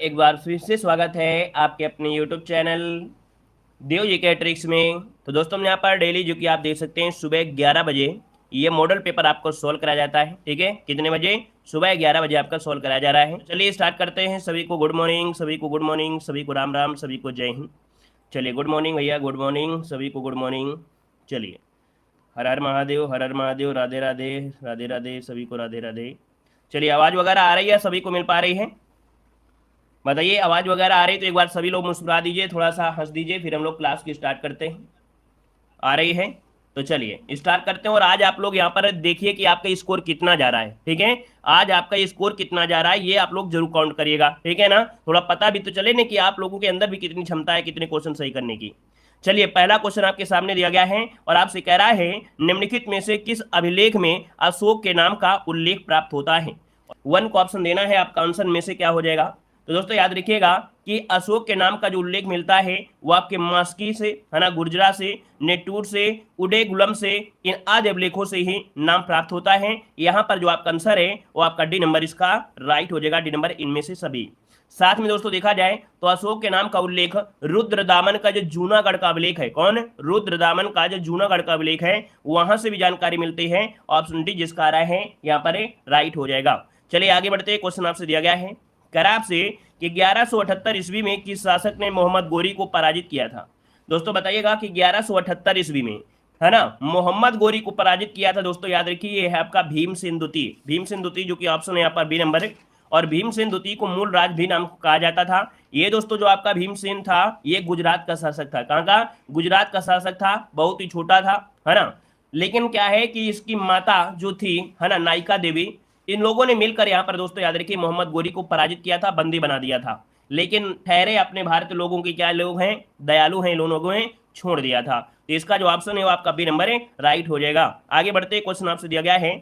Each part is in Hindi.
एक बार फिर से स्वागत है आपके अपने YouTube चैनल देव जी के ट्रिक्स में। तो दोस्तों हम यहाँ पर डेली जो कि आप देख सकते हैं सुबह 11 बजे ये मॉडल पेपर आपको सोल्व कराया जाता है। ठीक है, कितने बजे? सुबह 11 बजे आपका सोल्व कराया जा रहा है। तो चलिए स्टार्ट करते हैं। सभी को गुड मॉर्निंग, सभी को गुड मॉर्निंग, सभी को राम राम, सभी को जय हिंद। चलिए गुड मॉर्निंग भैया, गुड मॉर्निंग, सभी को गुड मॉर्निंग। चलिए हर हर महादेव, हर हर महादेव, राधे राधे, राधे राधे, सभी को राधे राधे। चलिए आवाज़ वगैरह आ रही है? सभी को मिल पा रही है? बताइए, आवाज़ वगैरह आ रही तो एक बार सभी लोग मुस्कुरा दीजिए, थोड़ा सा हंस दीजिए, फिर हम लोग क्लास की स्टार्ट करते हैं। आ रही है? तो चलिए स्टार्ट करते हैं। और आज आप लोग यहाँ पर देखिए कि आपका स्कोर कितना जा रहा है। ठीक है, आज आपका स्कोर कितना जा रहा है ये आप लोग जरूर काउंट करिएगा। ठीक है ना, थोड़ा पता भी तो चले ना कि आप लोगों के अंदर भी कितनी क्षमता है कितने क्वेश्चन सही करने की। चलिए पहला क्वेश्चन आपके सामने दिया गया है और आपसे कह रहा है निम्नलिखित में से किस अभिलेख में अशोक के नाम का उल्लेख प्राप्त होता है। 1 को ऑप्शन देना है, आपका आंसर में से क्या हो जाएगा। तो दोस्तों याद रखिएगा कि अशोक के नाम का जो उल्लेख मिलता है वो आपके मास्की से, है ना, गुर्जरा से, नेटूर से, उडेगुलम से, इन आदि अभिलेखों से ही नाम प्राप्त होता है। यहाँ पर जो आपका आंसर है वो आपका डी नंबर इसका राइट हो जाएगा, डी नंबर इनमें से सभी। साथ में दोस्तों देखा जाए तो अशोक के नाम का उल्लेख रुद्रदामन का जो जूनागढ़ का अभिलेख है, कौन? रुद्रदामन का जो जूनागढ़ का अभिलेख है वहां से भी जानकारी मिलती है। ऑप्शन डी जिसका आ रहा है यहाँ पर राइट हो जाएगा। चलिए आगे बढ़ते हैं। क्वेश्चन आपसे दिया गया है, कह रहा आपसे कि 1178 ईस्वी में किस शासक ने मोहम्मद गोरी को पराजित किया था। दोस्तों बताइएगा कि 1178 ईस्वी में, है ना, मोहम्मद गोरी को पराजित किया था। दोस्तों याद रखिए ये है आपका भीमसेन द्वितीय। भीमसेन द्वितीय जो कि ऑप्शन है यहाँ पर बी नंबर है। और भीमसेन द्वितीय को मूल राज भी नाम कहा जाता था। ये दोस्तों जो आपका भीमसेन था ये गुजरात का शासक था। कहाँ का? गुजरात का शासक था, बहुत ही छोटा था, है ना। लेकिन क्या है कि इसकी माता जो थी, है ना, नायिका देवी, इन लोगों ने मिलकर यहाँ पर दोस्तों याद रखिए मोहम्मद गोरी को पराजित किया था, बंदी बना दिया था। लेकिन ठहरे अपने भारतीय लोगों के क्या लोग हैं? दयालु हैं, इन लोगों ने छोड़ दिया था। तो इसका जो ऑप्शन है वो आपका बी नंबर है, राइट हो जाएगा। आगे बढ़ते क्वेश्चन आपसे दिया गया है,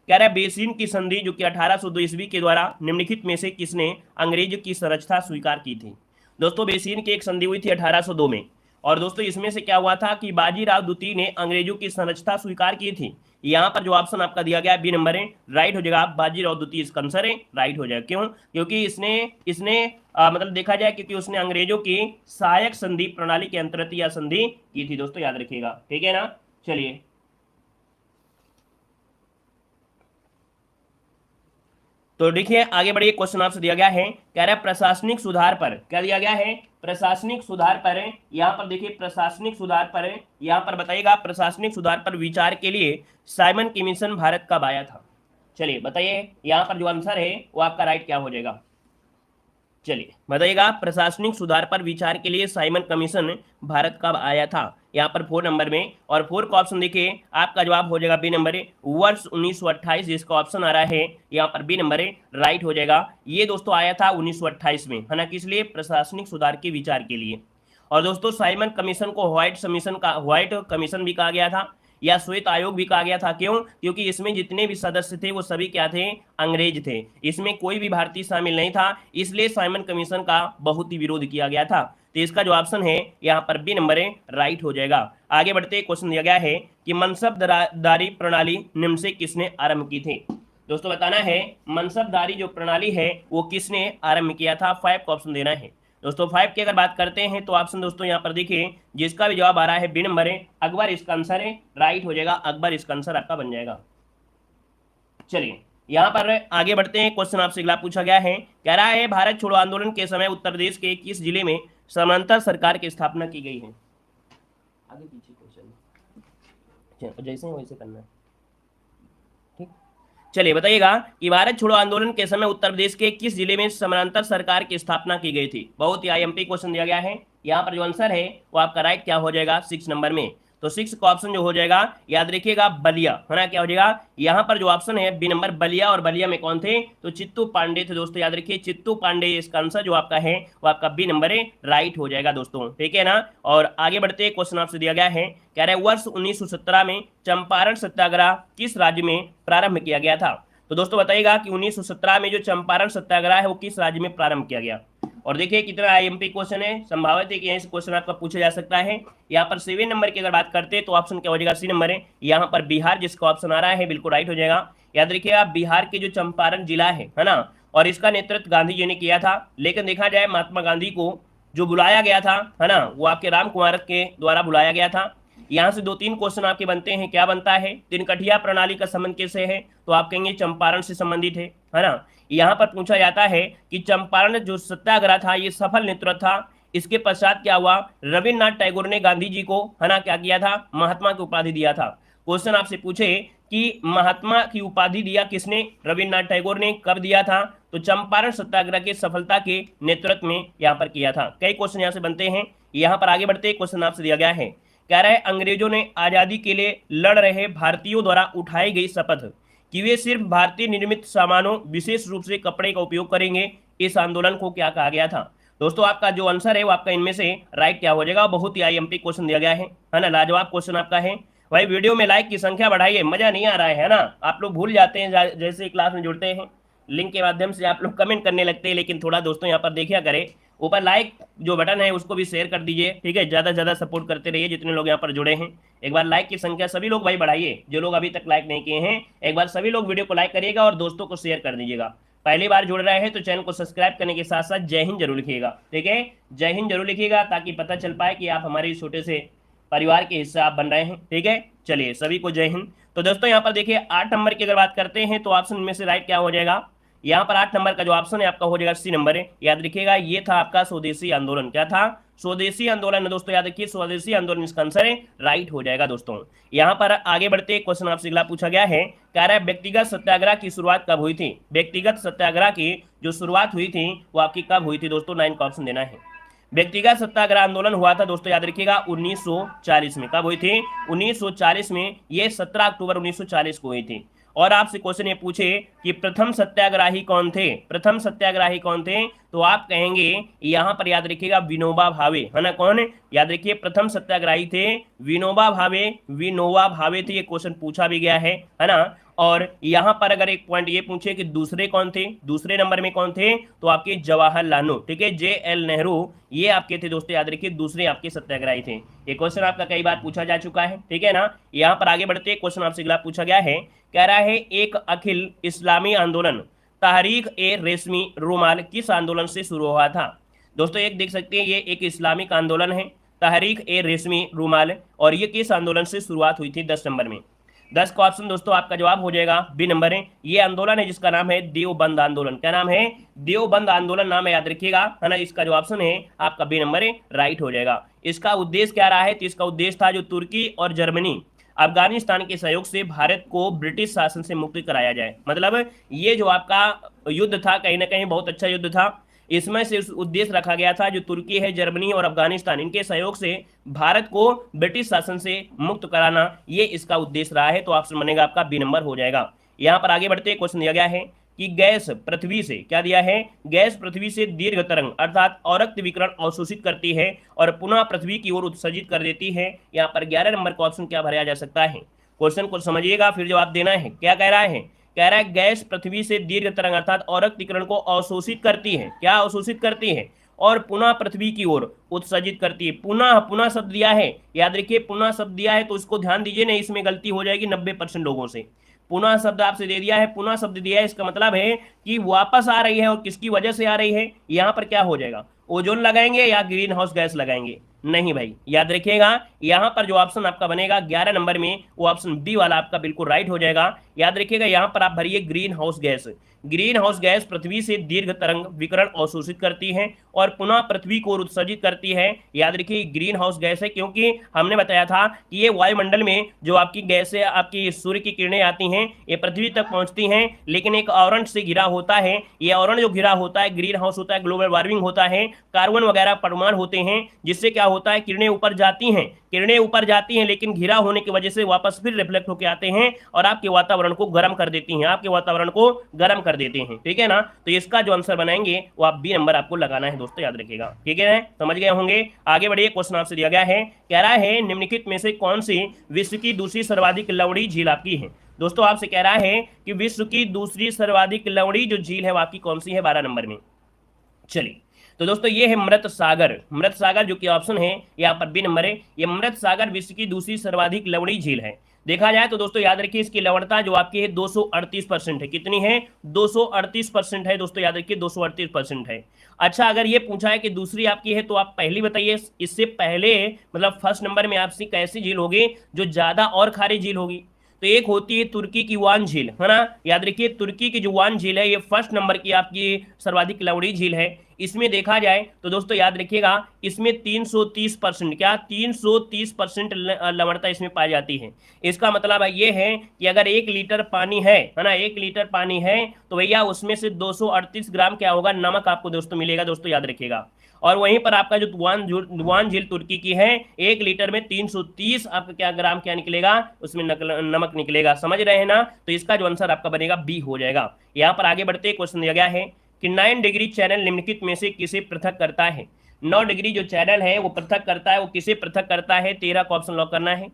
कह रहा है बेसिन की संधि जो कि 1802 ईस्वी के द्वारा निम्नलिखित में से किसने अंग्रेज की संरक्षता स्वीकार की थी। दोस्तों बेसिन की एक संधि हुई थी 1802 में। और दोस्तों इसमें से क्या हुआ था कि बाजीराव द्वितीय ने अंग्रेजों की संरक्षता स्वीकार की थी। यहाँ पर जो ऑप्शन आपका दिया गया बी नंबर है, राइट हो जाएगा। बाजीराव द्वितीय इसका आंसर है, राइट हो जाएगा। क्यों? क्योंकि इसने इसने मतलब देखा जाए क्योंकि उसने अंग्रेजों की सहायक संधि प्रणाली के अंतर्गत यह संधि की थी। दोस्तों याद रखिएगा, ठीक है ना। चलिए तो देखिए आगे बढ़िए। क्वेश्चन आपसे दिया गया है, कह रहा है प्रशासनिक सुधार पर, क्या दिया गया है? प्रशासनिक सुधार पर। यहाँ पर देखिए प्रशासनिक सुधार पर, यहाँ पर बताइएगा प्रशासनिक सुधार पर विचार के लिए साइमन कमीशन भारत कब आया था। चलिए बताइए यहाँ पर जो आंसर है वो आपका राइट क्या हो जाएगा। चलिए बताइएगा प्रशासनिक सुधार पर विचार के लिए साइमन कमीशन भारत कब आया था। यहाँ पर 4 नंबर में, और 4 का ऑप्शन देखिए आपका जवाब हो जाएगा बी नंबर है, वर्ष 1928 जिसका ऑप्शन आ रहा है यहाँ पर बी नंबर है, राइट हो जाएगा। ये दोस्तों आया था 1928 में, है ना, किस लिए? प्रशासनिक सुधार के विचार के लिए। और दोस्तों साइमन कमीशन को व्हाइट कमीशन भी कहा गया था या श्वेत आयोग भी कहा गया था। क्यों? क्योंकि इसमें जितने भी सदस्य थे वो सभी क्या थे? अंग्रेज थे। इसमें कोई भी भारतीय शामिल नहीं था, इसलिए साइमन कमीशन का बहुत ही विरोध किया गया था। तो इसका जो ऑप्शन है यहाँ पर बी नंबर है, राइट हो जाएगा। आगे बढ़ते क्वेश्चन दिया गया है कि मनसबदारी प्रणाली निम्न से किसने आरंभ की थी। दोस्तों बताना है मनसबदारी जो प्रणाली है वो किसने आरंभ किया था। 5 का ऑप्शन देना है। दोस्तों 5 की अगर बात करते हैं तो ऑप्शन दोस्तों यहाँ पर देखिए जिसका भी जवाब आ रहा है बी नंबर है, अकबर इसका आंसर है, राइट हो जाएगा। अकबर इसका आंसर आपका बन जाएगा। चलिए यहाँ पर आगे बढ़ते हैं। क्वेश्चन आपसे अगला पूछा गया है, कह रहा है भारत छोड़ो आंदोलन के समय उत्तर प्रदेश के किस जिले में समानांतर सरकार की स्थापना की गई है। आगे पीछे क्वेश्चन जैसे वैसे करना है। चलिए बताइएगा कि भारत छोड़ो आंदोलन के समय उत्तर प्रदेश के किस जिले में समानांतर सरकार की स्थापना की गई थी। बहुत ही आईएमपी क्वेश्चन दिया गया है। यहाँ पर जो आंसर है वो आपका राइट क्या हो जाएगा? 6 नंबर में। तो 6 का ऑप्शन जो हो जाएगा याद रखिएगा बलिया, है ना, क्या हो जाएगा? यहाँ पर जो ऑप्शन है बी नंबर बलिया। और बलिया में कौन थे? तो चित्तू पांडे थे। दोस्तों याद रखिए चित्तू पांडे इसका आंसर जो आपका है वो आपका बी नंबर है, राइट हो जाएगा दोस्तों, ठीक है ना। और आगे बढ़ते क्वेश्चन आपसे दिया गया है, कह रहे वर्ष 1917 में चंपारण सत्याग्रह किस राज्य में प्रारंभ किया गया था। तो दोस्तों बताइएगा कि 1917 में जो चंपारण सत्याग्रह है वो किस राज्य में प्रारंभ किया गया। और देखिए कितना आईएमपी क्वेश्चन है, संभावित है कि यहीं से क्वेश्चन आपका पूछा जा सकता है। यहाँ पर 7 नंबर की अगर बात करते हैं तो ऑप्शन क्या हो जाएगा? सी नंबर है। यहाँ पर बिहार जिसका ऑप्शन आ रहा है बिल्कुल राइट हो जाएगा। याद रखिएगा बिहार के जो चंपारण जिला है ना, और इसका नेतृत्व गांधी जी ने किया था। लेकिन देखा जाए महात्मा गांधी को जो बुलाया गया था, है ना, वो आपके राम कुमार के द्वारा बुलाया गया था। यहाँ से 2-3 क्वेश्चन आपके बनते हैं। क्या बनता है? तिनकठिया प्रणाली का संबंध किससे है? तो आप कहेंगे चंपारण से संबंधित है ना। यहाँ पर पूछा जाता है कि चंपारण जो सत्याग्रह था ये सफल नेतृत्व था। इसके पश्चात क्या हुआ? रविन्द्रनाथ टैगोर ने गांधी जी को, है ना, क्या किया था? महात्मा की उपाधि दिया था। क्वेश्चन आपसे पूछे कि महात्मा की उपाधि दिया किसने? रविन्द्रनाथ टैगोर ने। कब दिया था? तो चंपारण सत्याग्रह के सफलता के नेतृत्व में यहाँ पर किया था। कई क्वेश्चन यहाँ से बनते हैं। यहाँ पर आगे बढ़ते क्वेश्चन आपसे दिया गया है, कह रहा है अंग्रेजों ने आजादी के लिए लड़ रहे भारतीयों द्वारा उठाई गई शपथ कि वे सिर्फ भारतीय निर्मित सामानों विशेष रूप से कपड़े का उपयोग करेंगे, इस आंदोलन को क्या कहा गया था? दोस्तों आपका जो आंसर है वो आपका इनमें से राइट क्या हो जाएगा? बहुत ही आईएमपी क्वेश्चन दिया गया है ना, लाजवाब क्वेश्चन आपका है। भाई वीडियो में लाइक की संख्या बढ़ाइए, मजा नहीं आ रहा है ना। आप लोग भूल जाते हैं जैसे क्लास में जुड़ते हैं, लिंक के माध्यम से आप लोग कमेंट करने लगते हैं, लेकिन थोड़ा दोस्तों यहाँ पर देखिए करें, ऊपर लाइक जो बटन है उसको भी शेयर कर दीजिए, ठीक है। ज़्यादा से ज़्यादा सपोर्ट करते रहिए जितने लोग यहाँ पर जुड़े हैं। एक बार लाइक की संख्या सभी लोग भाई बढ़ाइए, जो लोग अभी तक लाइक नहीं किए हैं एक बार सभी लोग वीडियो को लाइक करिएगा और दोस्तों को शेयर कर दीजिएगा। पहली बार जुड़ रहे हैं तो चैनल को सब्सक्राइब करने के साथ साथ जय हिंद जरूर लिखिएगा, ठीक है। जय हिंद जरूर लिखिएगा ताकि पता चल पाए कि आप हमारे छोटे से परिवार के हिस्सा आप बन रहे हैं, ठीक है। चलिए सभी को जय हिंद। तो दोस्तों यहाँ पर देखिए 8 नंबर की अगर बात करते हैं तो ऑप्शन में से राइट क्या हो जाएगा? यहाँ पर 8 नंबर का जो ऑप्शन है आपका हो जाएगा सी नंबर है। याद रखिएगा ये था आपका स्वदेशी आंदोलन। क्या था? स्वदेशी आंदोलन। दोस्तों याद रखिए स्वदेशी आंदोलन इसका आंसर है, राइट हो जाएगा दोस्तों। यहाँ पर आगे बढ़ते क्वेश्चन आपसे अगला पूछा गया है, कह रहा है व्यक्तिगत सत्याग्रह की शुरुआत कब हुई थी? व्यक्तिगत सत्याग्रह की जो शुरुआत हुई थी वो आपकी कब हुई थी? दोस्तों 9 का ऑप्शन देना है। व्यक्तिगत सत्याग्रह आंदोलन हुआ था दोस्तों याद रखिएगा 1940 में। कब हुई थी? 1940 में। ये 17 अक्टूबर 1940 को हुई थी। और आपसे क्वेश्चन ये पूछे कि प्रथम सत्याग्रही कौन थे? प्रथम सत्याग्रही कौन थे? तो आप कहेंगे यहाँ पर याद रखिएगा विनोबा भावे, है ना। कौन? याद रखिए प्रथम सत्याग्रही थे विनोबा भावे। विनोबा भावे थे, ये क्वेश्चन पूछा भी गया है ना। और यहाँ पर अगर एक पॉइंट ये पूछे कि दूसरे कौन थे, दूसरे नंबर में कौन थे, तो आपके जवाहरलाल नेहरू, ठीक है, JL नेहरू, ये आपके थे दोस्तों याद रखिए दूसरे आपके सत्याग्रही थे। ये क्वेश्चन आपका कई बार पूछा जा चुका है, ठीक है ना। यहाँ पर आगे बढ़ते क्वेश्चन आपसे अगला पूछा गया है, कह रहा है एक अखिल इस्लामी आंदोलन तहरीक ए रेशमी रुमाल किस आंदोलन से शुरू हुआ था? दोस्तों एक देख सकते हैं ये एक इस्लामिक आंदोलन है तहरीक ए रेशमी रुमाल, और ये किस आंदोलन से शुरुआत हुई थी? 10 नंबर में। 10 का ऑप्शन दोस्तों आपका जवाब हो जाएगा बी नंबर है। ये आंदोलन है जिसका नाम है देवबंद आंदोलन। क्या नाम है? देवबंद आंदोलन नाम है, याद रखिएगा, है ना। इसका जो ऑप्शन है आपका बी नंबर है, राइट हो जाएगा। इसका उद्देश्य क्या रहा है? तो इसका उद्देश्य था जो तुर्की और जर्मनी अफगानिस्तान के सहयोग से भारत को ब्रिटिश शासन से मुक्त कराया जाए। मतलब ये जो आपका युद्ध था कहीं ना कहीं बहुत अच्छा युद्ध था। इसमें से उद्देश्य रखा गया था जो तुर्की है, जर्मनी और अफगानिस्तान, इनके सहयोग से भारत को ब्रिटिश शासन से मुक्त कराना, ये इसका उद्देश्य रहा है। तो ऑप्शन बनेगा आपका बी नंबर हो जाएगा। यहाँ पर आगे बढ़ते क्वेश्चन दिया गया है कि गैस पृथ्वी से, क्या दिया है? गैस पृथ्वी से दीर्घ तरंग अर्थात औरक्त विकिरण अवशोषित करती है और पुनः पृथ्वी की ओर उत्सर्जित कर देती है। यहाँ पर 11 नंबर का ऑप्शन क्या भरा जा सकता है? क्वेश्चन को समझिएगा फिर जवाब देना है। क्या कह रहा है? कह रहा है गैस पृथ्वी से दीर्घ तरंग अर्थात औरक्त विकिरण को अवशोषित करती है। क्या अवशोषित करती है? और पुनः पृथ्वी की ओर उत्सर्जित करती है। पुनः, पुनः शब्द दिया है, याद रखिए पुनः शब्द दिया है, तो इसको ध्यान दीजिए नहीं, इसमें गलती हो जाएगी 90% लोगों से। पुनः शब्द आपसे दे दिया है, पुनः शब्द दिया है, इसका मतलब है कि वापस आ रही है। और किसकी वजह से आ रही है? यहाँ पर क्या हो जाएगा? ओजोन लगाएंगे या ग्रीन हाउस गैस लगाएंगे? नहीं भाई, याद रखिएगा यहाँ पर जो ऑप्शन आपका बनेगा 11 नंबर में, वो ऑप्शन बी वाला आपका बिल्कुल राइट हो जाएगा। याद रखिएगा यहाँ पर आप भरिए greenhouse gas. Greenhouse gas पृथ्वी से दीर्घ तरंग विकिरण अवशोषित करती है और पुनः पृथ्वी को उत्सर्जित करती है। याद रखिए ग्रीन हाउस गैस है, क्योंकि हमने बताया था कि ये वायुमंडल में जो आपकी गैसें, आपकी सूर्य की किरणें आती हैं, ये पृथ्वी तक पहुंचती हैं, लेकिन एक आवरण से घिरा होता है। ये आवरण जो घिरा होता है ग्रीन हाउस होता है, ग्लोबल वार्मिंग होता है, कार्बन वगैरह परमाणु होते हैं, जिससे क्या होता है किरणें ऊपर जाती हैं, किरणें ऊपर जाती हैं, लेकिन घिरा होने की वजह से वापस फिर रिफ्लेक्ट होकर आते हैं और आपके वातावरण को गर्म कर देती हैं, आपके वातावरण को गर्म कर देते हैं, ठीक है ना। तो इसका जो आंसर बनाएंगे वो आप बी नंबर आपको लगाना है दोस्तों, याद रखिएगा, ठीक है ना, समझ गए होंगे। आगे बढ़िए, क्वेश्चन आपसे दिया गया है, कह रहा है निम्नलिखित में से कौन सी विश्व की दूसरी सर्वाधिक लवणी झील आपकी है? दोस्तों आपसे कह रहा है कि विश्व की दूसरी सर्वाधिक लवणी जो झील है वो आपकी कौन सी है? 12 नंबर में। चलिए तो दोस्तों ये है मृत सागर। मृत सागर जो कि ऑप्शन है यहाँ पर बी नंबर है, ये मृत सागर विश्व की दूसरी सर्वाधिक लवणी झील है। देखा जाए तो दोस्तों याद रखिए इसकी लवणता जो आपकी है 238% है। कितनी है? 238% है दोस्तों, याद रखिए 238% है। अच्छा, अगर ये पूछा है कि दूसरी आपकी है तो आप पहली बताइए, इससे पहले मतलब फर्स्ट नंबर में आपसी कैसी झील होगी जो ज्यादा और खारी झील होगी? तो एक होती है तुर्की की वान झील, है ना। याद रखिए तुर्की की जो वान झील है ये फर्स्ट नंबर की आपकी सर्वाधिक लवणी झील है। इसमें देखा जाए तो दोस्तों याद रखिएगा इसमें 330%, क्या 330% लवणता इसमें पाई जाती है। इसका मतलब ये है कि अगर 1 लीटर पानी है ना, 1 लीटर पानी है तो भैया उसमें से 238 ग्राम क्या होगा, नमक आपको दोस्तों मिलेगा, दोस्तों याद रखिएगा। और वहीं पर आपका जो दुआन झील तुर्की की है, 1 लीटर में 330 आपका क्या ग्राम क्या निकलेगा, उसमें नमक निकलेगा। समझ रहे हैं ना? तो इसका जो आंसर आपका बनेगा बी हो जाएगा। यहाँ पर आगे बढ़ते क्वेश्चन दिया गया है कि 9 डिग्री चैनल निम्नलिखित में से किसे पृथक करता है? 9 डिग्री जो चैनल है वो पृथक करता है, वो किसे पृथक करता है? 13 का ऑप्शन लॉक करना है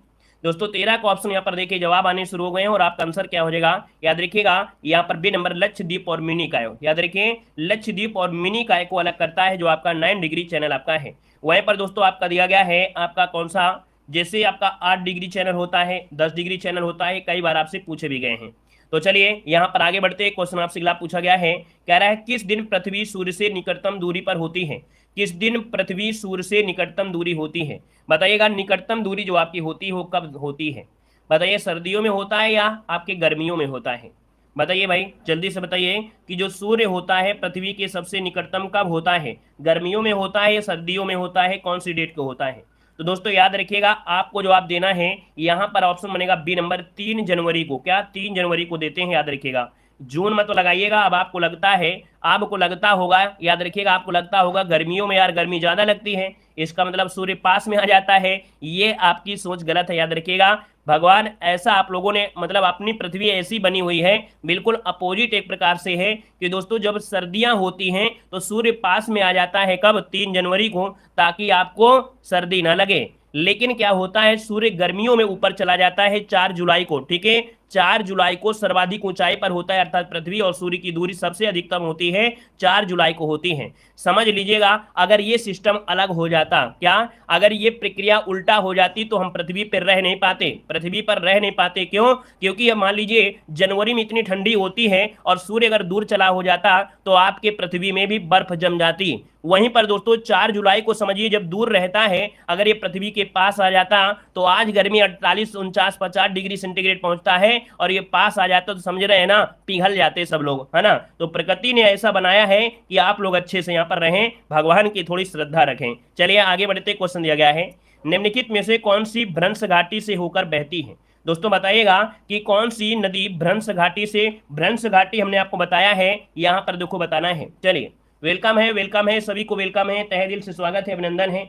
दोस्तों। 13 का ऑप्शन यहाँ पर देखिए जवाब आने शुरू हो गए हैं और आपका आंसर क्या हो जाएगा, याद रखिएगा यहाँ पर बी नंबर लक्षद्वीप और मिनी काय। याद रखिए लक्षद्वीप और मिनी काय को अलग करता है जो आपका 9 डिग्री चैनल आपका है। वहीं पर दोस्तों आपका दिया गया है आपका कौन सा, जैसे आपका 8 डिग्री चैनल होता है, 10 डिग्री चैनल होता है, कई बार आपसे पूछे भी गए हैं। तो चलिए यहाँ पर आगे बढ़ते, क्वेश्चन आपसे अगला पूछा गया है, कह रहा है किस दिन पृथ्वी सूर्य से निकटतम दूरी पर होती है? किस दिन पृथ्वी सूर्य से निकटतम दूरी होती है? बताइएगा निकटतम दूरी जो आपकी होती है वो कब होती है? बताइए सर्दियों में होता है या आपके गर्मियों में होता है? बताइए भाई जल्दी से बताइए कि जो सूर्य होता है पृथ्वी के सबसे निकटतम कब होता है? गर्मियों में होता है या सर्दियों में होता है? कौन सी डेट को होता है? तो दोस्तों याद रखिएगा आपको जवाब देना है यहाँ पर ऑप्शन बनेगा बी नंबर 3 जनवरी को। क्या 3 जनवरी को देते हैं? याद रखिएगा जून मत तो लगाइएगा। अब आपको लगता होगा, याद रखिएगा आपको लगता होगा गर्मियों में यार गर्मी ज्यादा लगती है, इसका मतलब सूर्य पास में आ जाता है। ये आपकी सोच गलत है, याद रखिएगा। भगवान ऐसा आप लोगों ने मतलब अपनी पृथ्वी ऐसी बनी हुई है, बिल्कुल अपोजिट एक प्रकार से है कि दोस्तों जब सर्दियां होती हैं तो सूर्य पास में आ जाता है कब? 3 जनवरी को, ताकि आपको सर्दी ना लगे। लेकिन क्या होता है सूर्य गर्मियों में ऊपर चला जाता है 4 जुलाई को, ठीक है। 4 जुलाई को सर्वाधिक ऊंचाई पर होता है, अर्थात पृथ्वी और सूर्य की दूरी सबसे अधिकतम होती है 4 जुलाई को होती है। समझ लीजिएगा अगर ये सिस्टम अलग हो जाता, क्या अगर ये प्रक्रिया उल्टा हो जाती तो हम पृथ्वी पर रह नहीं पाते, पृथ्वी पर रह नहीं पाते। क्यों? क्योंकि अब मान लीजिए जनवरी में इतनी ठंडी होती है और सूर्य अगर दूर चला हो जाता तो आपके पृथ्वी में भी बर्फ जम जाती। वहीं पर दोस्तों 4 जुलाई को समझिए जब दूर रहता है, अगर ये पृथ्वी के पास आ जाता तो आज गर्मी 48, 49, 50 डिग्री सेंटीग्रेड पहुंचता है और ये पास आ जाता तो समझ रहे हैं ना, पिघल जाते सब लोग, है ना। तो प्रकृति ने ऐसा बनाया है कि आप लोग अच्छे से यहाँ पर रहें, भगवान की थोड़ी श्रद्धा रखें। चलिए आगे बढ़ते, क्वेश्चन दिया गया है निम्नलिखित में से कौन सी भ्रंश घाटी से होकर बहती है? दोस्तों बताइएगा कि कौन सी नदी भ्रंश घाटी से, भ्रंश घाटी हमने आपको बताया है, यहाँ पर देखो बताना है। चलिए वेलकम है सभी को, वेलकम है, तहे दिल से स्वागत है, अभिनंदन है।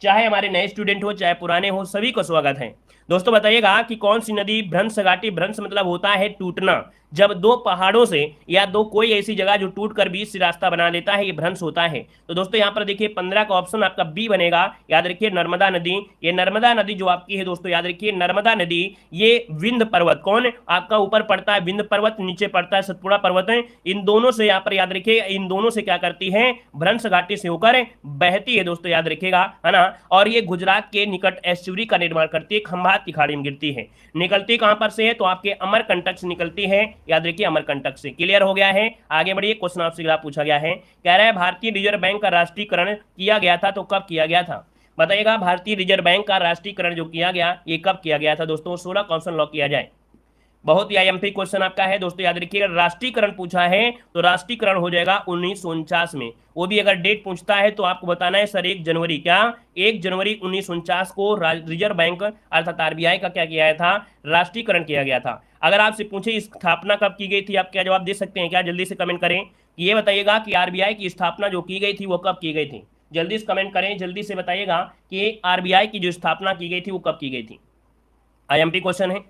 चाहे हमारे नए स्टूडेंट हो चाहे पुराने हो, सभी को स्वागत है। दोस्तों बताइएगा कि कौन सी नदी भ्रंश घाटी, भ्रंश मतलब होता है टूटना, जब दो पहाड़ों से या दो कोई ऐसी जगह जो टूट कर बीच से रास्ता बना देता है, ये भ्रंश होता है। तो दोस्तों यहाँ पर देखिए 15 का ऑप्शन आपका बी बनेगा। याद रखिए नर्मदा नदी, ये नर्मदा नदी जो आपकी है दोस्तों, याद रखिए नर्मदा नदी ये विंध्य पर्वत, कौन आपका ऊपर पड़ता है विंध्य पर्वत, नीचे पड़ता है सतपुड़ा पर्वत है, इन दोनों से यहाँ पर याद रखिए इन दोनों से क्या करती है, भ्रंश घाटी से होकर बहती है दोस्तों, याद रखिएगा, है ना। और ये गुजरात के निकट एस्चुरी का निर्माण करती है, खंभात की खाड़ी में गिरती है। निकलती कहां पर से है? तो आपके अमरकंटक से निकलती है, याद रखिए अमरकंटक से। क्लियर हो गया है? आगे बढ़िए, क्वेश्चन आपसे पूछा गया है, कह रहा है भारतीय रिजर्व बैंक का राष्ट्रीयकरण किया गया था तो कब किया गया था? बताइएगा भारतीय रिजर्व बैंक का राष्ट्रीयकरण जो किया गया ये कब किया गया था दोस्तों? 16 का ऑप्शन लॉक किया जाए। बहुत ही आईएमपी क्वेश्चन आपका है दोस्तों, याद रखिएगा राष्ट्रीयकरण पूछा है तो राष्ट्रीयकरण हो जाएगा 1949 में। वो भी अगर डेट पूछता है तो आपको बताना है सर 1 जनवरी, क्या 1 जनवरी 1949 को रिजर्व बैंक अर्थात आरबीआई का क्या किया था, राष्ट्रीयकरण किया गया था। अगर आपसे पूछे स्थापना कब की गई थी, आप क्या जवाब दे सकते हैं? क्या जल्दी से कमेंट करें कि ये बताइएगा कि आरबीआई की स्थापना जो की गई थी वो कब की गई थी? जल्दी से कमेंट करें, जल्दी से बताइएगा कि आरबीआई की जो स्थापना की गई थी वो कब की गई थी। आईएमपी क्वेश्चन है,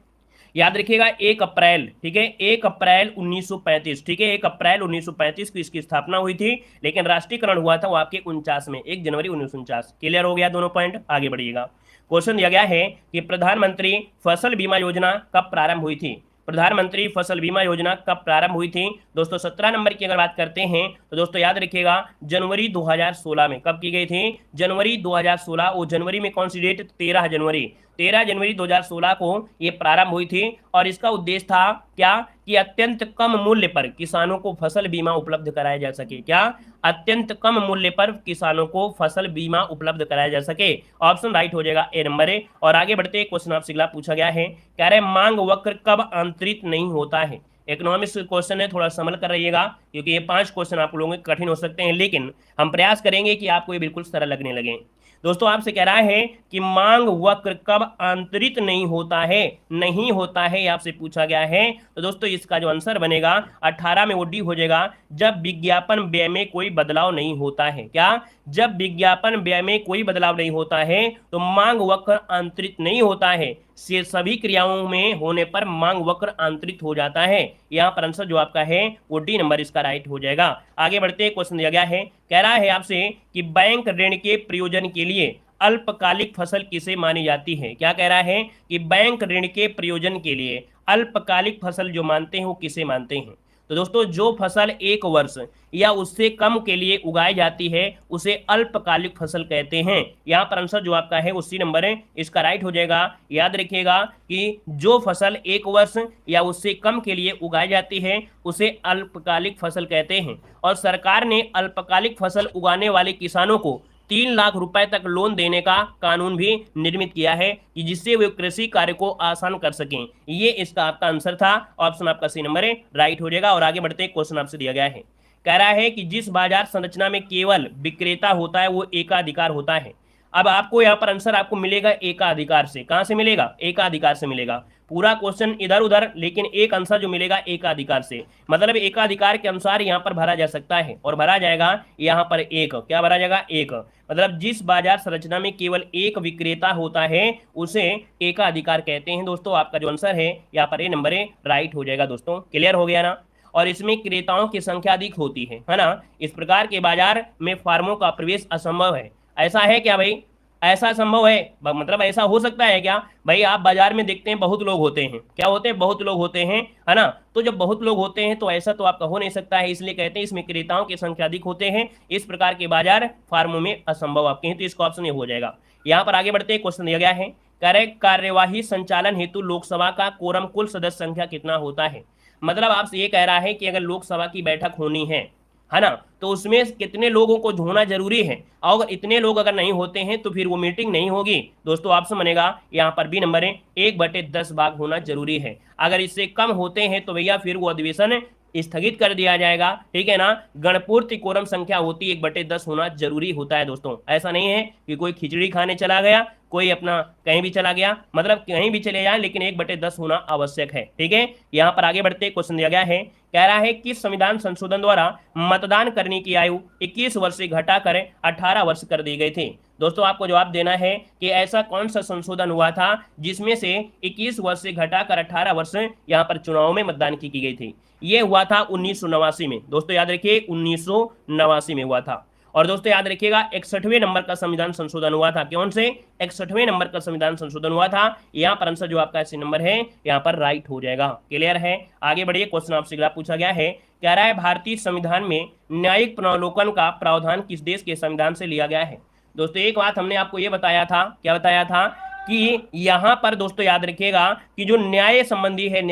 याद रखिएगा 1 अप्रैल, ठीक है 1 अप्रैल 1935, ठीक है 1 अप्रैल 1935 को इसकी स्थापना हुई थी, लेकिन राष्ट्रीयकरण हुआ था वो आपके 49 में, 1 जनवरी 1949। क्लियर हो गया दोनों पॉइंट? आगे बढ़िएगा, क्वेश्चन दिया गया है कि प्रधानमंत्री फसल बीमा योजना कब प्रारंभ हुई थी? प्रधानमंत्री फसल बीमा योजना कब प्रारंभ हुई थी दोस्तों? 17 नंबर की अगर बात करते हैं तो दोस्तों याद रखिएगा जनवरी 2016 में। कब की गई थी? जनवरी 2016। वो जनवरी में कौन सी डेट? 13 जनवरी। 13 जनवरी 2016 को ये प्रारंभ हुई थी और इसका उद्देश्य था क्या कि अत्यंत कम मूल्य पर किसानों को फसल बीमा उपलब्ध कराया जा सके। क्या? अत्यंत कम मूल्य पर किसानों को फसल बीमा उपलब्ध कराया जा सके। ऑप्शन राइट हो जाएगा ए नंबर है। और आगे बढ़ते क्वेश्चन आपसे अगला पूछा गया है, कह रहे मांग वक्र कब अंतरित नहीं होता है। इकोनॉमिक्स क्वेश्चन है, थोड़ा संभल कर रहिएगा क्योंकि ये 5 क्वेश्चन आप लोगों के कठिन हो सकते हैं, लेकिन हम प्रयास करेंगे कि आपको ये बिल्कुल सरल लगने लगे। दोस्तों आपसे कह रहा है कि मांग वक्र कब अंतरित नहीं होता है, नहीं होता है आपसे पूछा गया है। तो दोस्तों इसका जो आंसर बनेगा 18 में वो डी हो जाएगा, जब विज्ञापन व्यय में कोई बदलाव नहीं होता है। क्या? जब विज्ञापन व्यय में कोई बदलाव नहीं होता है तो मांग वक्र अंतरित नहीं होता है। से सभी क्रियाओं में होने पर मांग वक्र अंतरित हो जाता है। यहाँ पर आंसर जो आपका है वो डी नंबर इसका राइट हो जाएगा। आगे बढ़ते क्वेश्चन दिया गया है, कह रहा है आपसे कि बैंक ऋण के प्रयोजन के लिए अल्पकालिक फसल किसे मानी जाती है। क्या कह रहा है कि बैंक ऋण के प्रयोजन के लिए अल्पकालिक फसल जो मानते हैं वो किसे मानते हैं। तो दोस्तों जो फसल 1 वर्ष या उससे कम के लिए उगाई जाती है उसे अल्पकालिक फसल कहते हैं। यहाँ पर आंसर जो आपका है उसी नंबर है, इसका राइट हो जाएगा। याद रखिएगा कि जो फसल 1 वर्ष या उससे कम के लिए उगाई जाती है उसे अल्पकालिक फसल कहते हैं। और सरकार ने अल्पकालिक फसल उगाने वाले किसानों को 3 लाख रुपए तक लोन देने का कानून भी निर्मित किया है कि जिससे वे कृषि कार्य को आसान कर सकें। ये इसका आपका आंसर था। ऑप्शन आपका सी नंबर है, राइट हो जाएगा। और आगे बढ़ते हैं, क्वेश्चन आपसे दिया गया है, कह रहा है कि जिस बाजार संरचना में केवल विक्रेता होता है वो एकाधिकार होता है। अब आपको यहाँ पर आंसर आपको मिलेगा एकाधिकार से। कहां से मिलेगा? एकाधिकार से मिलेगा। पूरा क्वेश्चन इधर उधर, लेकिन एक आंसर जो मिलेगा एकाधिकार से, मतलब एकाधिकार के अनुसार यहाँ पर भरा जा सकता है और भरा जाएगा यहाँ पर एक। क्या भरा जाएगा? एक। मतलब जिस बाजार संरचना में केवल एक विक्रेता होता है उसे एकाधिकार कहते हैं। दोस्तों आपका जो आंसर है यहाँ पर ए नंबर है, राइट हो जाएगा। दोस्तों क्लियर हो गया ना? और इसमें क्रेताओं की संख्या अधिक होती है ना। इस प्रकार के बाजार में फार्मों का प्रवेश असंभव है। ऐसा है क्या भाई? ऐसा संभव है, मतलब ऐसा हो सकता है क्या भाई? आप बाजार में देखते हैं बहुत लोग होते हैं, क्या होते हैं? बहुत लोग होते हैं, है ना। तो जब बहुत लोग होते हैं तो ऐसा तो आपका हो नहीं सकता है, इसलिए कहते हैं इसमें क्रेताओं की संख्या अधिक होते हैं। इस प्रकार के बाजार फार्मों में असंभव आपके हैं, तो इसका ऑप्शन ये हो जाएगा। यहाँ पर आगे बढ़ते क्वेश्चन दिया गया है, कार्यवाही संचालन हेतु लोकसभा का कोरम कुल सदस्य संख्या कितना होता है। मतलब आपसे ये कह रहा है कि अगर लोकसभा की बैठक होनी है ना, तो उसमें कितने लोगों को होना जरूरी है, और इतने लोग अगर नहीं होते हैं तो फिर वो मीटिंग नहीं होगी। दोस्तों ऑप्शन बनेगा यहाँ पर बी नंबर है, 1/10 भाग होना जरूरी है। अगर इससे कम होते हैं तो भैया फिर वो अधिवेशन स्थगित कर दिया जाएगा, ठीक है ना। गणपूर्ति कोरम संख्या होती है 1/10 होना जरूरी होता है। दोस्तों ऐसा नहीं है कि कोई खिचड़ी खाने चला गया, कोई अपना कहीं भी चला गया, मतलब कहीं भी चले जाए, लेकिन 1/10 होना आवश्यक है, ठीक है। यहाँ पर आगे बढ़ते क्वेश्चन दिया गया है, कह रहा है कि संविधान संशोधन द्वारा मतदान करने की आयु 21 वर्ष से घटाकर 18 वर्ष कर दी गई थी। दोस्तों आपको जवाब देना है कि ऐसा कौन सा संशोधन हुआ था जिसमें से 21 वर्ष से घटाकर 18 वर्ष यहाँ पर चुनाव में मतदान की गई थी। ये हुआ था 1989 में। दोस्तों याद रखिए 1989 में हुआ था। और दोस्तों याद रखिएगा 61वें नंबर का संविधान संशोधन हुआ था। कौन से? 61वें नंबर का संविधान संशोधन हुआ था। यहाँ पर आंसर जो आपका ऐसे नंबर है यहाँ पर राइट हो जाएगा। क्लियर है? आगे बढ़िए, क्वेश्चन आपसे अगला पूछा गया है, कह रहा है भारतीय संविधान में न्यायिक पुनरावलोकन का प्रावधान किस देश के संविधान से लिया गया है। दोस्तों एक बात हमने आपको ये बताया था, क्या बताया था कि यहाँ पर दोस्तों याद रखिएगा कि जो न्याय संबंधी है,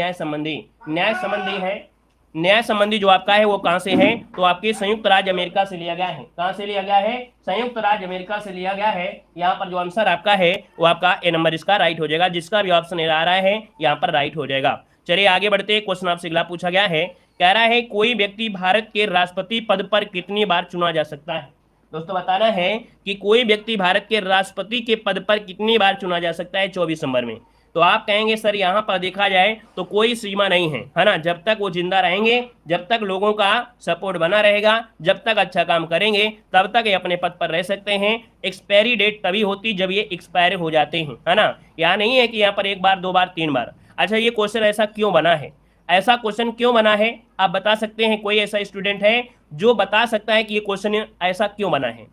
न्याय संबंधी जो आपका है वो कहां से है, तो आपके संयुक्त राज्य अमेरिका से लिया गया है। कहां से लिया गया है? संयुक्त राज्य अमेरिका से लिया गया है। यहाँ पर जो आंसर आपका है वो आपका ए नंबर इसका राइट हो जाएगा। जिसका भी ऑप्शन आ रहा है यहाँ पर राइट हो जाएगा। चलिए आगे बढ़ते, क्वेश्चन आपसे अगला पूछा गया है, कह रहा है कोई व्यक्ति भारत के राष्ट्रपति पद पर कितनी बार चुना जा सकता है। दोस्तों बताना है कि कोई व्यक्ति भारत के राष्ट्रपति के पद पर कितनी बार चुना जा सकता है 24 नंबर में। तो आप कहेंगे सर यहाँ पर देखा जाए तो कोई सीमा नहीं है ना। जब तक वो जिंदा रहेंगे, जब तक लोगों का सपोर्ट बना रहेगा, जब तक अच्छा काम करेंगे, तब तक ये अपने पद पर रह सकते हैं। एक्सपायरी डेट तभी होती जब ये एक्सपायर हो जाते हैं, है ना। यहाँ नहीं है कि यहाँ पर 1 बार 2 बार 3 बार। अच्छा ये क्वेश्चन ऐसा क्यों बना है? ऐसा क्वेश्चन क्यों बना है आप बता सकते हैं? कोई ऐसा स्टूडेंट है जो बता सकता है कि ये क्वेश्चन ऐसा क्यों बना है?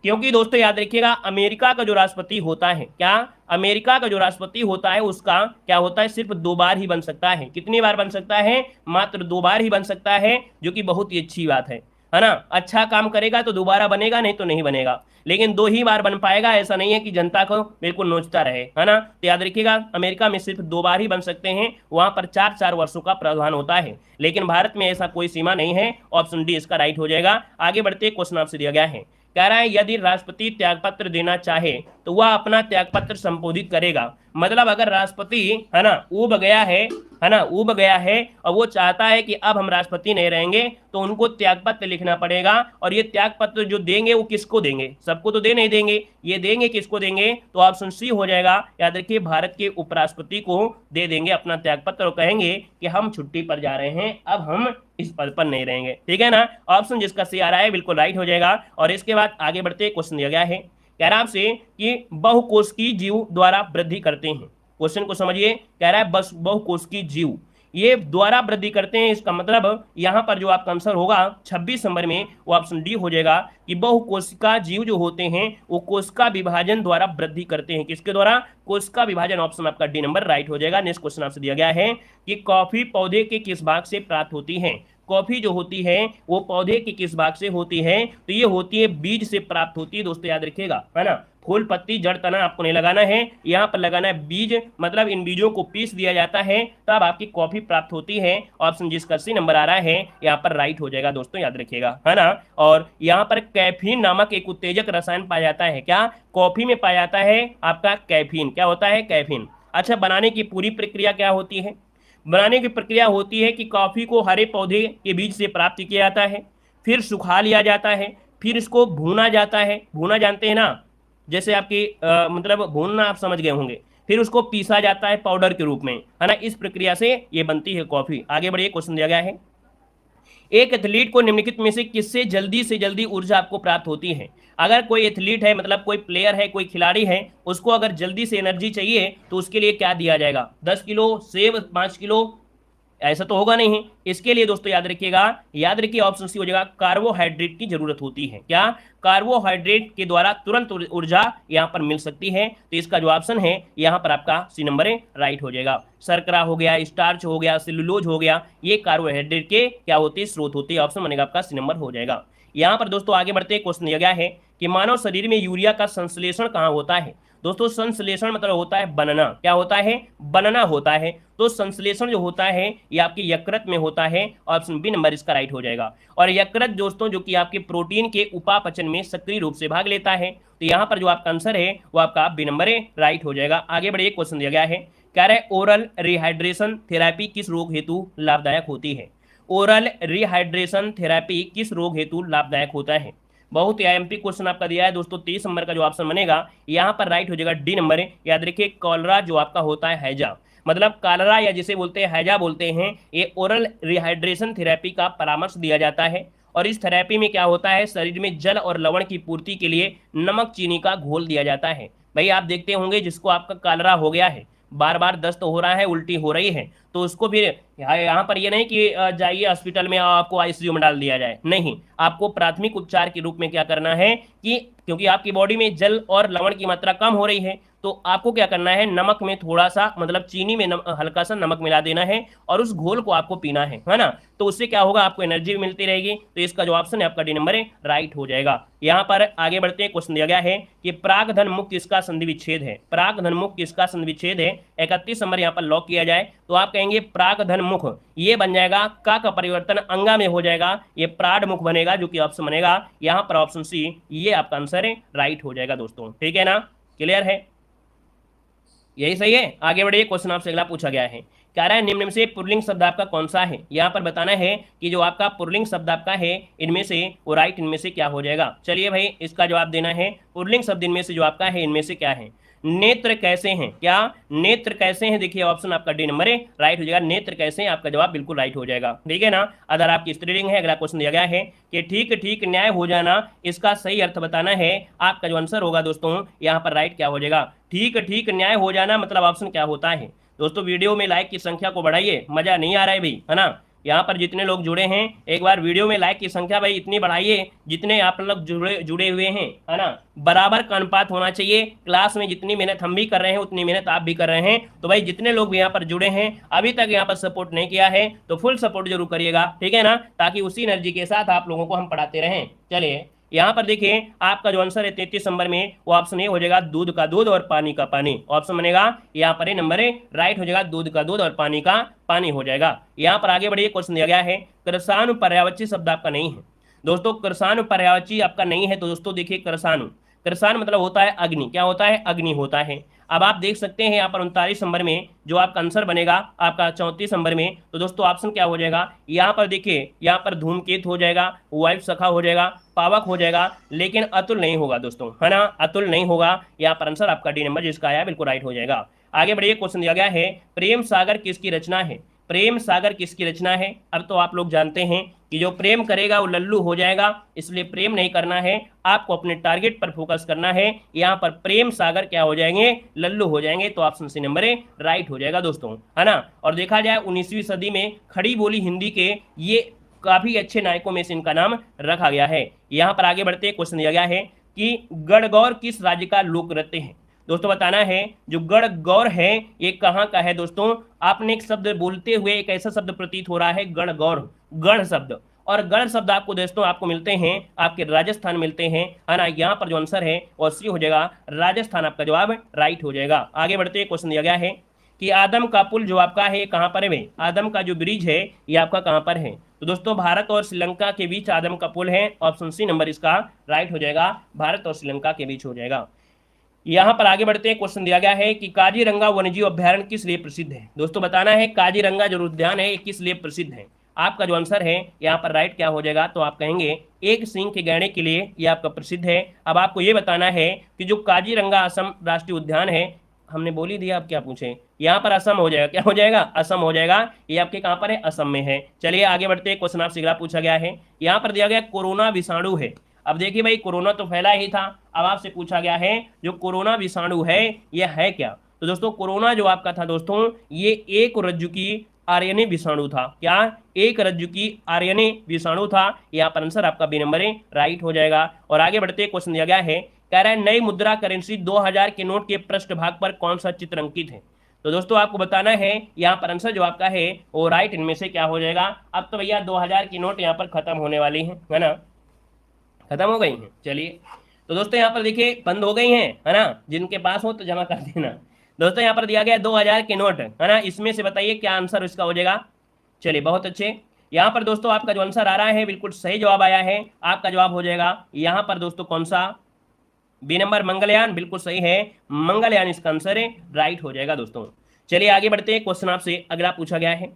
क्योंकि दोस्तों याद रखिएगा अमेरिका का जो राष्ट्रपति होता है, क्या अमेरिका का जो राष्ट्रपति होता है उसका क्या होता है, सिर्फ 2 बार ही बन सकता है। कितनी बार बन सकता है? मात्र 2 बार ही बन सकता है, जो कि बहुत ही अच्छी बात है। है ना, अच्छा काम करेगा तो दोबारा बनेगा, नहीं तो नहीं बनेगा। लेकिन 2 ही बार बन पाएगा, ऐसा नहीं है कि जनता को बिल्कुल नोचता रहे, है ना। तो याद रखिएगा, अमेरिका में सिर्फ 2 बार ही बन सकते हैं, वहां पर 4-4 वर्षों का प्रावधान होता है, लेकिन भारत में ऐसा कोई सीमा नहीं है। ऑप्शन डी इसका राइट हो जाएगा। आगे बढ़ते, क्वेश्चन आपसे दिया गया है, कह रहा है यदि राष्ट्रपति त्यागपत्र देना चाहे तो वह अपना त्यागपत्र संशोधित करेगा। मतलब अगर राष्ट्रपति, है ना, ऊब गया है ना, ऊब गया है और वो चाहता है कि अब हम राष्ट्रपति नहीं रहेंगे, तो उनको त्यागपत्र लिखना पड़ेगा। और ये त्यागपत्र जो देंगे वो किसको देंगे, सबको तो दे नहीं देंगे, ये देंगे किसको देंगे, तो ऑप्शन सी हो जाएगा। याद रखिए, भारत के उपराष्ट्रपति को दे देंगे अपना त्यागपत्र और कहेंगे कि हम छुट्टी पर जा रहे हैं, अब हम इस पद पर नहीं रहेंगे। ठीक है ना, ऑप्शन जिसका सी आ रहा है बिल्कुल राइट हो जाएगा। और इसके बाद आगे बढ़ते, क्वेश्चन दिया गया है, कह रहा है आपसे कि बहुकोशिकीय जीव द्वारा वृद्धि करते हैं। क्वेश्चन को समझिए, कह रहा है बस बहुकोशिकीय जीव ये द्वारा वृद्धि करते हैं। इसका मतलब यहां पर जो आपका आंसर होगा 26 नंबर में वो ऑप्शन डी हो जाएगा कि बहुकोशिका जीव जो होते हैं वो कोशिका विभाजन द्वारा वृद्धि करते हैं। किसके द्वारा, कोशिका विभाजन। ऑप्शन आपका डी नंबर राइट हो जाएगा। नेक्स्ट क्वेश्चन आपसे दिया गया है कि कॉफी पौधे के किस भाग से प्राप्त होती है। कॉफी जो होती है वो पौधे के किस भाग से होती है, तो ये होती है बीज से प्राप्त होती है। दोस्तों याद रखिएगा, है ना, फूल पत्ती जड़ तना आपको नहीं लगाना है, यहाँ पर लगाना है बीज। मतलब इन बीजों को पीस दिया जाता है तब आपकी कॉफी प्राप्त होती है। ऑप्शन जिसका सी नंबर आ रहा है यहाँ पर राइट हो जाएगा। दोस्तों याद रखिएगा, है ना। और यहाँ पर कैफीन नामक एक उत्तेजक रसायन पाया जाता है। क्या, कॉफी में पाया जाता है आपका कैफीन। क्या होता है, कैफीन। अच्छा, बनाने की पूरी प्रक्रिया क्या होती है। बनाने की प्रक्रिया होती है कि कॉफी को हरे पौधे के बीज से प्राप्त किया जाता है, फिर सुखा लिया जाता है, फिर इसको भूना जाता है। भूना जानते हैं ना, जैसे आपकी मतलब भूनना आप समझ गए होंगे। फिर उसको पीसा जाता है पाउडर के रूप में, है ना। इस प्रक्रिया से ये बनती है कॉफी। आगे बढ़िए, क्वेश्चन दिया गया है, एक एथलीट को निम्नलिखित में से किससे जल्दी से जल्दी ऊर्जा आपको प्राप्त होती है। अगर कोई एथलीट है, मतलब कोई प्लेयर है, कोई खिलाड़ी है, उसको अगर जल्दी से एनर्जी चाहिए तो उसके लिए क्या दिया जाएगा, 10 किलो सेब, 5 किलो, ऐसा तो होगा नहीं। इसके लिए दोस्तों याद रखिएगा, याद रखिए ऑप्शन सी हो जाएगा, कार्बोहाइड्रेट की जरूरत होती है। क्या, कार्बोहाइड्रेट के द्वारा तुरंत ऊर्जा यहां पर मिल सकती है। तो इसका जो ऑप्शन है यहां पर आपका सी नंबर राइट हो जाएगा। शर्करा हो गया, स्टार्च हो गया, सेलुलोज हो गया, ये कार्बोहाइड्रेट के क्या होती है, स्रोत होती है। ऑप्शन बनेगा आपका सी नंबर हो जाएगा। यहां पर दोस्तों आगे बढ़ते, क्वेश्चन दिया गया है कि मानव शरीर में यूरिया का संश्लेषण कहां होता है। दोस्तों संश्लेषण मतलब होता है बनना। क्या होता है, बनना होता है। तो संश्लेषण जो होता है ये आपके यकृत में होता है। ऑप्शन बी नंबर इसका राइट हो जाएगा। और यकृत दोस्तों जो कि आपके प्रोटीन के उपापचन में सक्रिय रूप से भाग लेता है। तो यहाँ पर जो आपका आंसर है वो आपका बी नंबर राइट हो जाएगा। आगे बढ़िए, क्वेश्चन दिया गया है, कह रहा है ओरल रिहाइड्रेशन थेरेपी किस रोग हेतु लाभदायक होती है। ओरल रिहाइड्रेशन थेरेपी किस रोग हेतु लाभदायक होता है। बहुत ही आईएमपी क्वेश्चन आपका दिया है दोस्तों। 30 नंबर का जो ऑप्शन बनेगा यहाँ पर राइट हो जाएगा डी नंबर। याद रखिए, कॉलरा जो आपका होता है हैजा, मतलब कालरा या जिसे बोलते हैं हैजा बोलते हैं, ये ओरल रिहाइड्रेशन थेरेपी का परामर्श दिया जाता है। और इस थेरेपी में क्या होता है, शरीर में जल और लवण की पूर्ति के लिए नमक चीनी का घोल दिया जाता है। भाई आप देखते होंगे जिसको आपका कालरा हो गया है, बार बार दस्त हो रहा है, उल्टी हो रही है, तो उसको फिर यहाँ पर ये नहीं कि जाइए हॉस्पिटल में आपको आईसीयू में डाल दिया जाए, नहीं। आपको प्राथमिक उपचार के रूप में क्या करना है कि क्योंकि आपकी बॉडी में जल और लवण की मात्रा कम हो रही है, तो आपको क्या करना है, नमक में थोड़ा सा, मतलब चीनी में हल्का सा नमक मिला देना है और उस घोल को आपको पीना है ना। तो उससे क्या होगा, आपको एनर्जी भी मिलती रहेगी। तो इसका जो ऑप्शन है आपका डी नंबर राइट हो जाएगा। यहाँ पर आगे बढ़ते हैं, क्वेश्चन दिया गया है कि प्रागधन मुक्त किसका संधि विच्छेद है। प्रागधन मुक्त किसका संधि विच्छेद है। 31 नंबर यहाँ पर लॉक किया जाए तो आप कहेंगे प्रागधन मुख, ये बन जाएगा का परिवर्तन अंगा में हो जाएगा, ये प्राड मुख बनेगा, जो कि ऑप्शन बनेगा यहाँ पर ऑप्शन सी, ये आपका आंसर है राइट हो जाएगा दोस्तों। ठीक है ना, क्लियर है, यही सही है। आगे बढ़िए, क्वेश्चन आपसे अगला पूछा गया है, कह रहा है निम्न में से पुल्लिंग शब्द आपका कौन सा है। यहाँ पर बताना है कि जो आपका पुल्लिंग शब्द आपका है इनमें से वो राइट इनमें से क्या हो जाएगा। चलिए भाई इसका जवाब देना है, पुल्लिंग शब्द इनमें से जो आपका है इनमें से क्या है। नेत्र कैसे हैं। क्या, नेत्र कैसे हैं, देखिए ऑप्शन आपका डी नंबर राइट हो जाएगा। नेत्र कैसे हैं, आपका जवाब बिल्कुल राइट हो जाएगा। ठीक है ना, अगर आपकी स्त्रीलिंग है। अगला क्वेश्चन दिया गया है कि ठीक ठीक न्याय हो जाना, इसका सही अर्थ बताना है। आपका जो आंसर होगा दोस्तों यहाँ पर राइट क्या हो जाएगा, ठीक ठीक न्याय हो जाना, मतलब ऑप्शन क्या होता है दोस्तों। वीडियो में लाइक की संख्या को बढ़ाइए, मजा नहीं आ रहा है भाई, है ना। यहाँ पर जितने लोग जुड़े हैं एक बार वीडियो में लाइक की संख्या भाई इतनी बढ़ाइए जितने आप लोग जुड़े हुए हैं, है ना। बराबर का अनुपात होना चाहिए। क्लास में जितनी मेहनत हम भी कर रहे हैं उतनी मेहनत आप भी कर रहे हैं। तो भाई जितने लोग भी यहाँ पर जुड़े हैं अभी तक यहाँ पर सपोर्ट नहीं किया है तो फुल सपोर्ट जरूर करिएगा, ठीक है ना, ताकि उसी एनर्जी के साथ आप लोगों को हम पढ़ाते रहें। चलिए यहाँ पर देखिए आपका जो आंसर है 33 नंबर में वो ऑप्शन ए हो जाएगा, दूध का दूध और पानी का पानी। ऑप्शन बनेगा यहाँ पर नंबर ए राइट हो जाएगा, दूध का दूध और पानी का पानी हो जाएगा। यहाँ पर आगे बढ़िए, क्वेश्चन दिया गया है कृषाणु पर्यायवाची शब्द आपका नहीं है दोस्तों, कृषाणु पर्यायवाची आपका नहीं है। तो दोस्तों देखिए कृषाणु, कृषाण मतलब होता है अग्नि, क्या होता है, अग्नि होता है। अब आप देख सकते हैं यहाँ पर 39 नंबर में जो आपका आंसर बनेगा आपका 34 नंबर में, तो दोस्तों ऑप्शन क्या हो जाएगा, यहाँ पर देखिए यहाँ पर धूमकेतु हो जाएगा, वायु सखा हो जाएगा, पावक हो जाएगा, लेकिन अतुल नहीं होगा दोस्तों, है ना, अतुल नहीं होगा। यहाँ पर आंसर आपका डी नंबर जिसका आया बिल्कुल राइट हो जाएगा। आगे बढ़िए, क्वेश्चन दिया गया है प्रेम सागर किसकी रचना है। प्रेम सागर किसकी रचना है। अब तो आप लोग जानते हैं कि जो प्रेम करेगा वो लल्लू हो जाएगा, इसलिए प्रेम नहीं करना है, आपको अपने टारगेट पर फोकस करना है। यहाँ पर प्रेम सागर क्या हो जाएंगे, लल्लू हो जाएंगे। तो option C number A right हो जाएगा दोस्तों, है ना। और देखा जाए 19वीं सदी में खड़ी बोली हिंदी के ये काफी अच्छे नायकों में से इनका नाम रखा गया है। यहाँ पर आगे बढ़ते क्वेश्चन दिया गया है कि गणगौर किस राज्य का लोक नृत्य है। दोस्तों बताना है जो गणगौर है ये कहाँ का है। दोस्तों आपने एक शब्द बोलते हुए एक ऐसा शब्द प्रतीत हो रहा है गणगौर, गण शब्द, और गण शब्द आपको दोस्तों आपको मिलते हैं आपके राजस्थान मिलते हैं, है ना। यहाँ पर जो आंसर है वो सी हो जाएगा, राजस्थान आपका जवाब राइट हो जाएगा। आगे बढ़ते क्वेश्चन दिया गया है कि आदम का पुल जो आपका है कहाँ पर है, आदम का जो ब्रिज है ये आपका कहाँ पर है। तो दोस्तों भारत और श्रीलंका के बीच आदम का पुल है, ऑप्शन सी नंबर इसका राइट हो जाएगा, भारत और श्रीलंका के बीच हो जाएगा। यहाँ पर आगे बढ़ते हैं, क्वेश्चन दिया गया है कि काजीरंगा वन्यजीव अभ्यारण्य किस लिए प्रसिद्ध है। दोस्तों बताना है काजीरंगा जो उद्यान है किस लिए प्रसिद्ध है। आपका जो आंसर है यहाँ पर राइट क्या हो जाएगा, तो आप कहेंगे एक सींग के गैंडे के लिए ये आपका प्रसिद्ध है। अब आपको ये बताना है कि जो काजीरंगा असम राष्ट्रीय उद्यान है, हमने बोल ही दिया, आप क्या पूछे, यहाँ पर असम हो जाएगा, क्या हो जाएगा, असम हो जाएगा। ये आपके कहाँ पर है, असम में है। चलिए आगे बढ़ते हैं, क्वेश्चन आपसे अगला पूछा गया है, यहाँ पर दिया गया कोरोना विषाणु है। अब देखिए भाई कोरोना तो फैला ही था, अब आपसे पूछा गया है जो कोरोना विषाणु है यह है क्या। तो दोस्तों कोरोना जो आपका था दोस्तों ये एक रज्जु की आरएनए विषाणु था, क्या, एक रज्जु की आरएनए विषाणु था। यहाँ पर आंसर आपका बी नंबर है राइट हो जाएगा। और आगे बढ़ते क्वेश्चन दिया गया है, कह रहा है नई मुद्रा करेंसी 2000 के नोट के पृष्ठ भाग पर कौन सा चित्र अंकित है। तो दोस्तों आपको बताना है यहाँ पर आंसर जो आपका है वो राइट इनमें से क्या हो जाएगा। अब तो भैया 2000 की नोट यहाँ पर खत्म होने वाली है ना, खत्म हो गई हैं। चलिए तो दोस्तों यहाँ पर देखिए बंद हो गई हैं, है ना, जिनके पास हो तो जमा कर देना। दोस्तों यहाँ पर दिया गया 2000 के नोट, है ना, इसमें से बताइए क्या आंसर इसका हो जाएगा। चलिए बहुत अच्छे, यहाँ पर दोस्तों आपका जो आंसर आ रहा है बिल्कुल सही जवाब आया है। आपका जवाब हो जाएगा यहाँ पर दोस्तों कौन सा, बी नंबर मंगलयान, बिल्कुल सही है, मंगलयान इसका आंसर है, राइट हो जाएगा दोस्तों। चलिए आगे बढ़ते हैं, क्वेश्चन आपसे अगला पूछा गया है।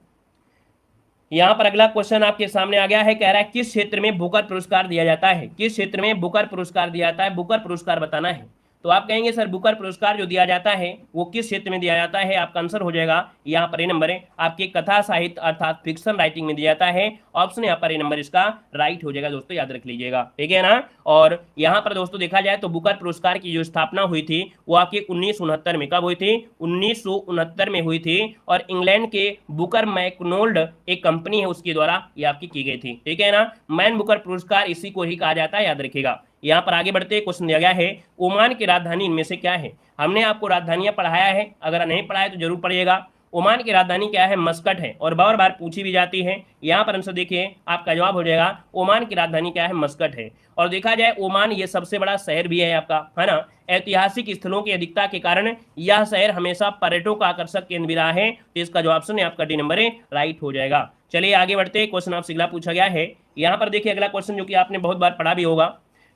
यहाँ पर अगला क्वेश्चन आपके सामने आ गया है, कह रहा है किस क्षेत्र में बुकर पुरस्कार दिया जाता है, किस क्षेत्र में बुकर पुरस्कार दिया जाता है, बुकर पुरस्कार बताना है। तो आप कहेंगे सर बुकर पुरस्कार जो दिया जाता है वो किस क्षेत्र में दिया जाता है। आपका आंसर हो जाएगा यहाँ पर ए नंबर है, आपके कथा साहित्य अर्थात फिक्शन राइटिंग में दिया जाता है। ऑप्शन यहाँ पर ए नंबर इसका राइट हो जाएगा दोस्तों, याद रख लीजिएगा, ठीक है ना। और यहाँ पर दोस्तों देखा जाए तो बुकर पुरस्कार की जो स्थापना हुई थी वो आपके 1969 में, कब हुई थी, 1969 में हुई थी। और इंग्लैंड के बुकर मैकडोनाल्ड एक कंपनी है उसके द्वारा ये आपकी की गई थी, ठीक है ना। मैन बुकर पुरस्कार इसी को ही कहा जाता है, याद रखिएगा। यहाँ पर आगे बढ़ते क्वेश्चन दिया गया है ओमान की राजधानी इनमें से क्या है। हमने आपको राजधानियां पढ़ाया है, अगर नहीं पढ़ाया तो जरूर पढ़िएगा। ओमान की राजधानी क्या है, मस्कट है, और बार बार पूछी भी जाती है। यहाँ पर आंसर देखिए आपका जवाब हो जाएगा ओमान की राजधानी क्या है, मस्कट है। और देखा जाए ओमान ये सबसे बड़ा शहर भी है आपका, है ना। ऐतिहासिक स्थलों की अधिकता के कारण यह शहर हमेशा पर्यटकों का आकर्षक केंद्र भी रहा है। तो इसका जो ऑप्शन है आपका डी नंबर है, राइट हो जाएगा। चलिए आगे बढ़ते क्वेश्चन आपसे अगला पूछा गया है। यहाँ पर देखिए अगला क्वेश्चन जो कि आपने बहुत बार पढ़ा भी होगा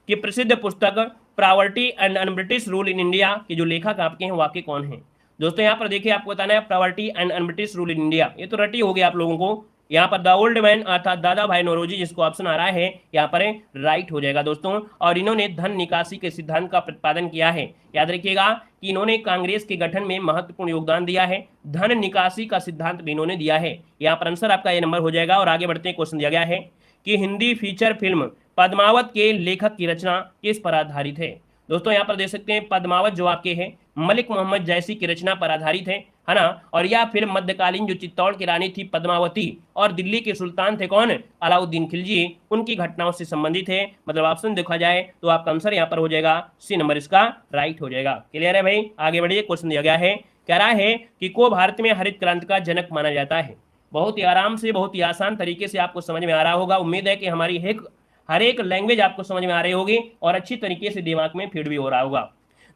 कि प्रसिद्ध पुस्तक property and un-British rule in India के जो लेखक आपके हैं वाकई कौन है। दोस्तों यहाँ पर देखिए आपको बताना है property and un-British rule in India, ये तो रटी हो गया आप लोगों को। यहाँ पर द ओल्ड मैन अर्थात दादा भाई नौरोजी जिसको ऑप्शन आ रहा है यहाँ पर राइट हो जाएगा दोस्तों। और इन्होंने धन निकासी के सिद्धांत का प्रतिपादन किया है। याद रखिएगा कि इन्होंने कांग्रेस के गठन में महत्वपूर्ण योगदान दिया है, धन निकासी का सिद्धांत भी इन्होंने दिया है। यहाँ पर आंसर आपका ये नंबर हो जाएगा। और आगे बढ़ते क्वेश्चन दिया गया है कि हिंदी फीचर फिल्म पद्मावत के लेखक की रचना किस पर आधारित है। दोस्तों यहाँ पर देख सकते हैं पद्मावत जो आपके है मलिक मोहम्मद जैसी की रचना पर आधारित है ना। और यह फिल्म मध्यकालीन जो चित्तौड़ की रानी थी पद्मावती और दिल्ली के सुल्तान थे कौन, अलाउद्दीन खिलजी, उनकी घटनाओं से संबंधित है। मतलब ऑप्शन देखा जाए तो आपका आंसर यहाँ पर हो जाएगा सी नंबर इसका राइट हो जाएगा। क्लियर है भाई, आगे बढ़िए। क्वेश्चन दिया गया है, कह रहा है कि को भारत में हरित क्रांति का जनक माना जाता है। बहुत ही आराम से, बहुत ही आसान तरीके से आपको समझ में आ रहा होगा। उम्मीद है कि हमारी हर एक लैंग्वेज आपको समझ में आ रही होगी और अच्छी तरीके से दिमाग में फिट भी हो रहा होगा।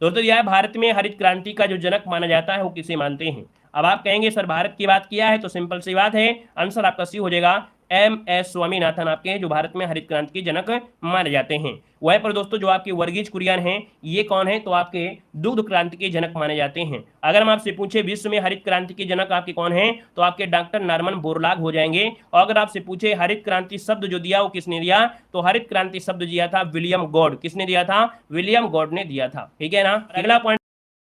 दोस्तों यह भारत में हरित क्रांति का जो जनक माना जाता है वो किसे मानते हैं। अब आप कहेंगे सर भारत की बात किया है, तो सिंपल सी बात है, आंसर आपका सी हो जाएगा। MS स्वामीनाथन आपके हैं जो भारत में हरित क्रांति के जनक माने जाते हैं। वहीं पर दोस्तों जो आपके वर्गीज कुरियन हैं ये कौन है, तो आपके दुग्ध क्रांति के जनक माने जाते हैं। अगर हम आपसे पूछे विश्व में हरित क्रांति के जनक आपके कौन हैं, तो आपके डॉक्टर नॉर्मन बोरलॉग हो जाएंगे। और अगर आपसे पूछे हरित क्रांति शब्द जो दिया वो किसने दिया, तो हरित क्रांति शब्द दिया था विलियम गॉड। किसने दिया था, विलियम गॉड ने दिया था। ठीक है ना। अगला पॉइंट